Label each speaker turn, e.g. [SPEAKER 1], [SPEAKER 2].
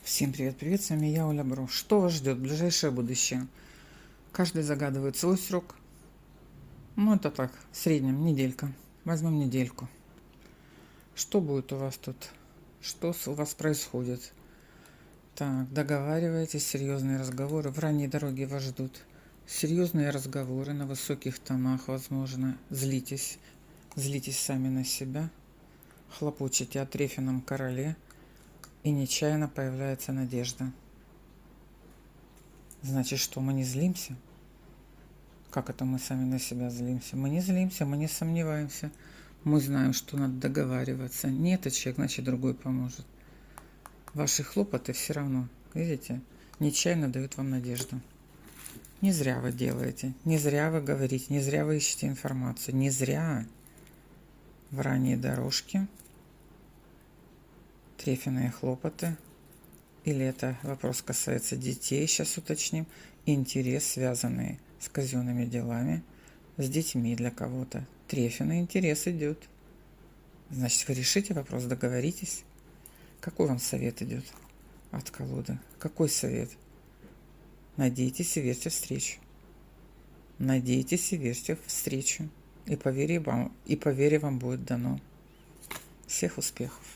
[SPEAKER 1] Всем привет, с вами я, Оля Бро. Что вас ждет в ближайшее будущее? Каждый загадывает свой срок. Ну, это так, в среднем, неделька. Возьмем недельку. Что будет у вас тут? Что у вас происходит? Так, договаривайтесь, серьезные разговоры. В ранней дороге вас ждут серьезные разговоры на высоких тонах, возможно. Злитесь сами на себя. Хлопочете о трефином короле. И нечаянно появляется надежда. Значит, что мы не злимся? Как это мы сами на себя злимся? Мы не злимся, мы не сомневаемся. Мы знаем, что надо договариваться. Не этот человек, значит, другой поможет. Ваши хлопоты все равно, видите, нечаянно дают вам надежду. Не зря вы делаете, не зря вы говорите, не зря вы ищете информацию, не зря в ранней дорожке трефиные хлопоты. Или это вопрос касается детей, сейчас уточним. Интерес, связанный с казенными делами, с детьми для кого-то. Трефиный интерес идет. Значит, вы решите вопрос, договоритесь. Какой вам совет идет от колоды? Какой совет? Надейтесь и верьте в встречу. Надейтесь и верьте в встречу. И по вере вам будет дано. Всех успехов!